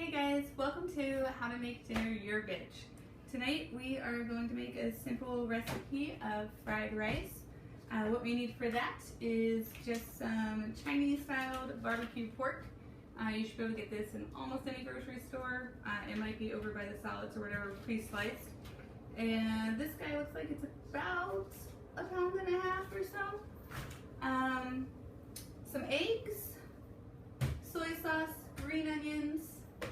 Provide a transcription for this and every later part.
Hey guys, welcome to How to Make Dinner Your Bitch. Tonight we are going to make a simple recipe of fried rice. What we need for that is just some Chinese styled barbecue pork. You should be able to get this in almost any grocery store. It might be over by the salads or whatever, pre-sliced. And this guy looks like it's about 1.5 pounds or so. Some eggs, soy sauce, green onions.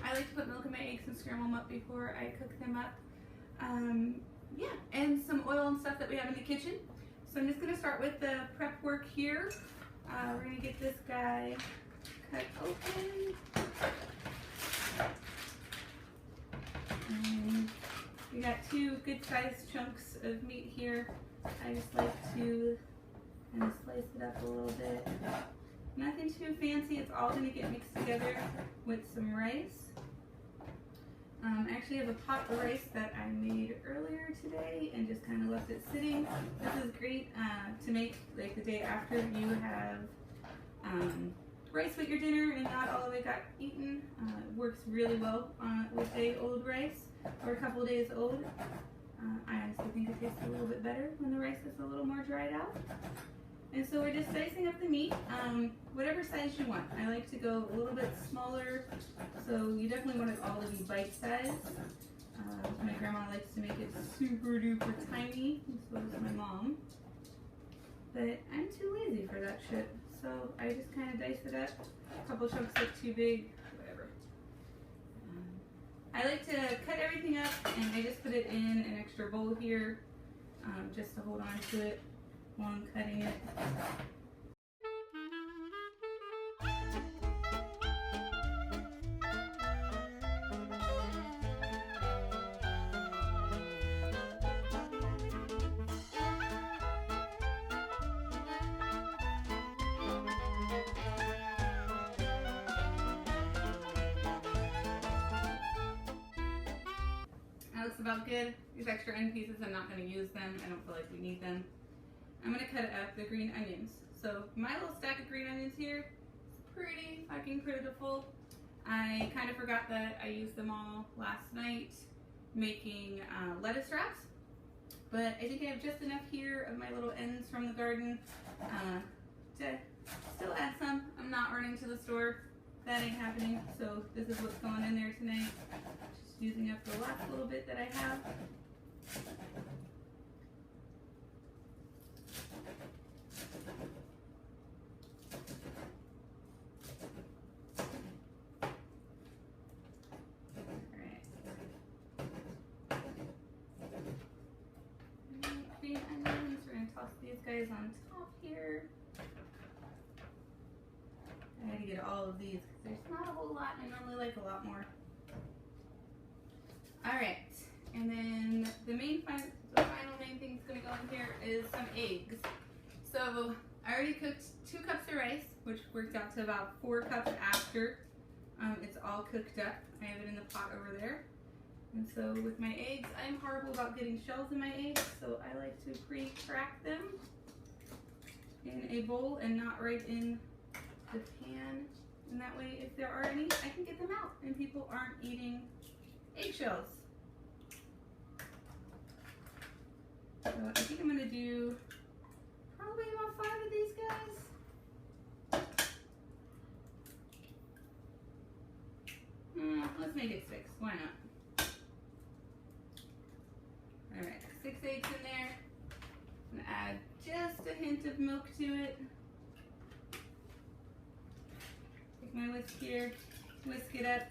I like to put milk in my eggs and scramble them up before I cook them up. Yeah, and some oil and stuff that we have in the kitchen. So I'm just going to start with the prep work here. We're going to get this guy cut open. And we got 2 good sized chunks of meat here. I just like to kind of slice it up a little bit. Nothing too fancy, it's all going to get mixed together with some rice. I actually have a pot of rice that I made earlier today and just kind of left it sitting. This is great to make like the day after you have rice with your dinner and not all of it got eaten. It works really well with day-old rice or a couple days old. I honestly think it tastes a little bit better when the rice is a little more dried out. And so we're just slicing up the meat, whatever size you want. I like to go a little bit smaller, so you definitely want it all to be bite-sized. My grandma likes to make it super duper tiny, and so does my mom. But I'm too lazy for that shit, so I just kind of dice it up. A couple chunks look too big, whatever. I like to cut everything up, and I just put it in an extra bowl here, just to hold on to it while I'm cutting it. That looks about good. These extra end pieces, I'm not going to use them. I don't feel like we need them. I'm going to cut up the green onions. So my little stack of green onions here is pretty fucking pitiful. I kind of forgot that I used them all last night making lettuce wraps. But I think I have just enough here of my little ends from the garden to still add some. I'm not running to the store. That ain't happening. So this is what's going in there tonight. Just using up the last little bit that I have. Green onions, we're going to toss these guys on top here. I had to get all of these because there's not a whole lot. I normally like a lot more. Alright, and then the final main thing that's going to go in here is some eggs. So I already cooked 2 cups of rice, which worked out to about 4 cups after it's all cooked up. I have it in the pot over there. And so with my eggs, I'm horrible about getting shells in my eggs, so I like to pre-crack them in a bowl and not right in the pan. And that way, if there are any, I can get them out and people aren't eating eggshells. So I think I'm going to do probably about 5 of these guys. Let's make it 6. Why not? Alright, 6 eggs in there. I'm going to add just a hint of milk to it. Take my whisk here, whisk it up.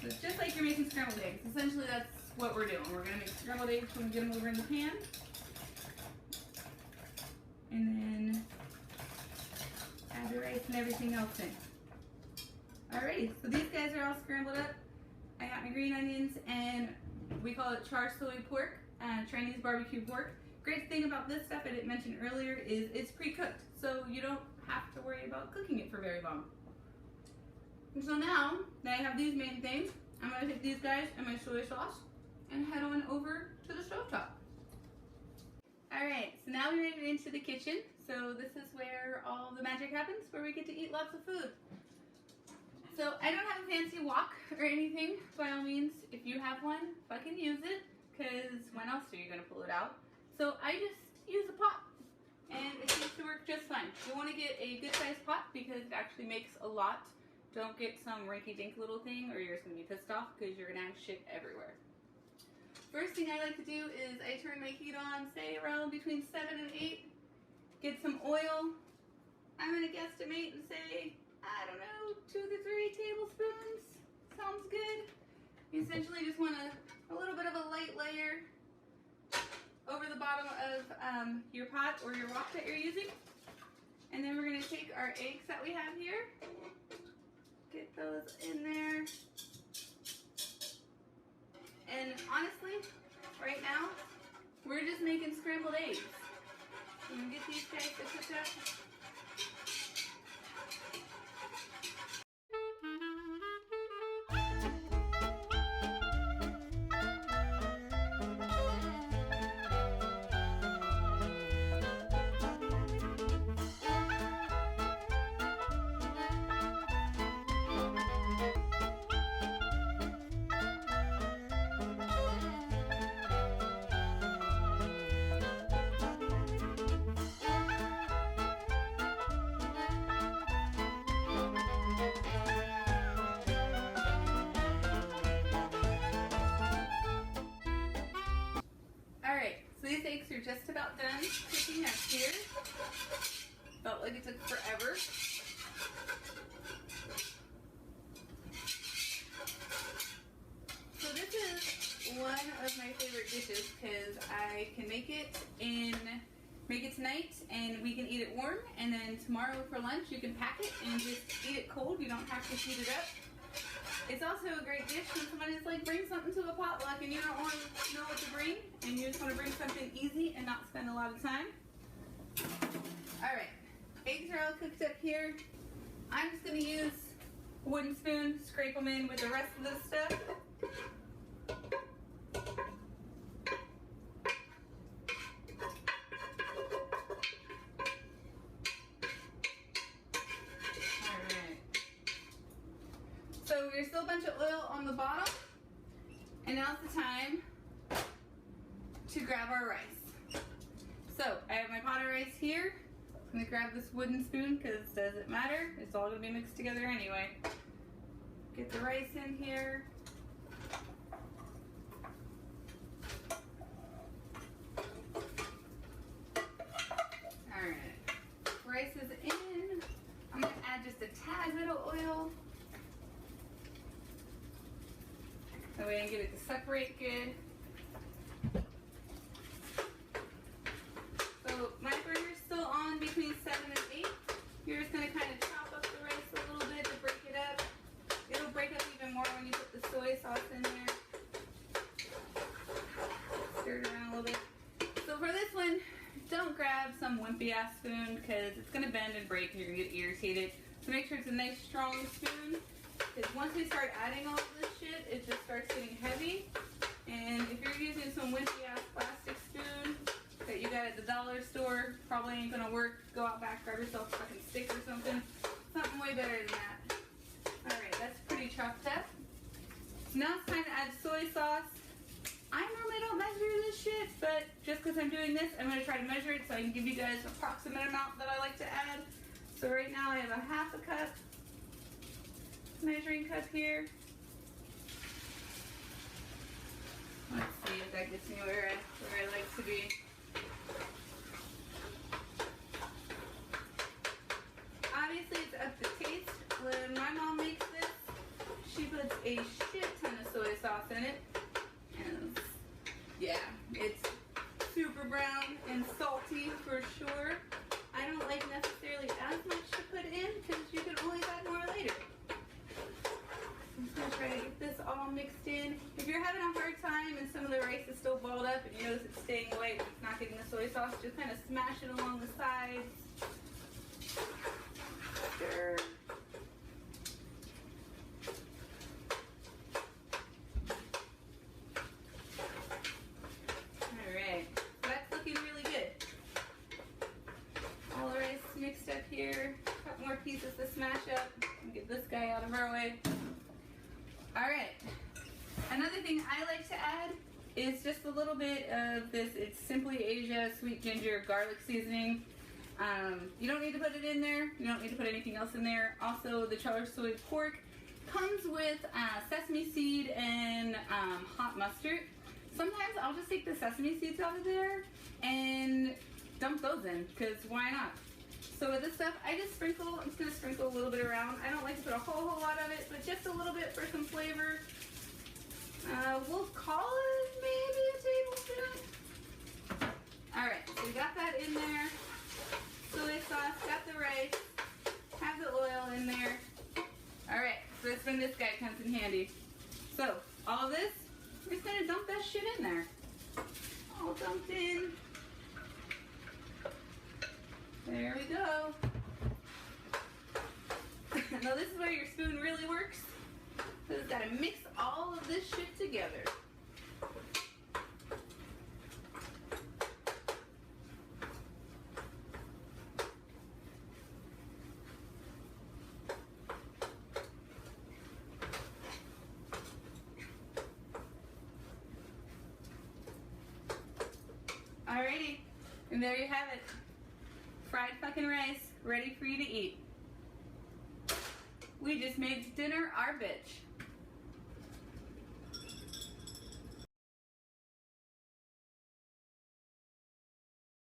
So it's just like you're making scrambled eggs. Essentially that's what we're doing. We're going to make scrambled eggs when we get them over in the pan. And then add the rice and everything else in. Alrighty, so these guys are all scrambled up. I got my green onions and we call it char siu pork, Chinese barbecue pork. Great thing about this stuff I didn't mention earlier is it's pre-cooked, so you don't have to worry about cooking it for very long. And so now that I have these main things, I'm going to take these guys and my soy sauce and head on over to the stovetop. Alright, so now we made it into the kitchen. So this is where all the magic happens, where we get to eat lots of food. So I don't have a fancy wok or anything. By all means, if you have one, fucking use it, because when else are you gonna pull it out? So I just use a pot, and it seems to work just fine. You want to get a good sized pot because it actually makes a lot. Don't get some rinky-dink little thing or you're just gonna be pissed off because you're gonna have shit everywhere. First thing I like to do is I turn my heat on, say around between 7 and 8. Get some oil. I'm gonna guesstimate and say, I don't know, 2 to 3 tablespoons. Sounds good. You essentially just want a little bit of a light layer over the bottom of your pot or your wok that you're using. And then we're gonna take our eggs that we have here. Get those in there. And honestly, right now, we're just making scrambled eggs. I'm gonna get these guys to cook up. Eggs are just about done cooking up here. Felt like it took forever. So this is one of my favorite dishes because I can make it tonight and we can eat it warm, and then tomorrow for lunch you can pack it and just eat it cold. You don't have to heat it up. It's also a great dish when someone is like, bring something to a potluck and you don't want to know what to bring and you just want to bring something easy and not spend a lot of time. Alright, eggs are all cooked up here. I'm just going to use a wooden spoon, scrape them in with the rest of this stuff. So there's still a bunch of oil on the bottom, and now's the time to grab our rice. So I have my pot of rice here. I'm gonna grab this wooden spoon because it doesn't matter. It's all gonna be mixed together anyway. Get the rice in here. All right, rice is in. I'm gonna add just a tad bit of oil. That way I can get it to separate good. So my burner's still on between 7 and 8. You're just going to kind of chop up the rice a little bit to break it up. It'll break up even more when you put the soy sauce in there. Stir it around a little bit. So for this one, don't grab some wimpy ass spoon because it's going to bend and break and you're going to get irritated. So make sure it's a nice strong spoon. Because once we start adding all of this shit, it just starts getting heavy. And if you're using some wimpy ass plastic spoon that you got at the dollar store, probably ain't gonna work. Go out back, grab yourself a fucking stick or something. Something way better than that. Alright, that's pretty chopped up. So now it's time to add soy sauce. I normally don't measure this shit, but just because I'm doing this, I'm gonna try to measure it so I can give you guys an approximate amount that I like to add. So right now I have a half a cup. Measuring cup here. Let's see if that gets me where I like to be. Obviously it's up to taste. When my mom makes this, she puts a shit ton of soy sauce in it. And yeah, it's super brown and salty for sure. I don't like necessarily as much to put in because you can always add more later. I'm just going to try to get this all mixed in. If you're having a hard time and some of the rice is still balled up and you notice it's staying white, it's not getting the soy sauce, just kind of smash it along the sides. Stir. Alright, so that's looking really good. All the rice mixed up here. Got more pieces to smash up. Get this guy out of our way. All right. Another thing I like to add is just a little bit of this. It's Simply Asia sweet ginger garlic seasoning. You don't need to put it in there. You don't need to put anything else in there. Also, the char siu pork comes with sesame seed and hot mustard. Sometimes I'll just take the sesame seeds out of there and dump those in, because why not? So with this stuff, I just sprinkle. I'm just going to sprinkle a little bit around. I don't like to put a whole lot of it, but just a little bit for some flavor. We'll call it maybe a tablespoon. All right, so we got that in there. Soy sauce, got the rice, have the oil in there. All right, so that's when this guy comes in handy. So all of this, we're just gonna dump that shit in there. All dumped in. There we go. Now this is where your spoon really works. So it's gotta mix all of this shit together. Alrighty, and there you have it. Fried fucking rice, ready for you to eat. We just made dinner our bitch.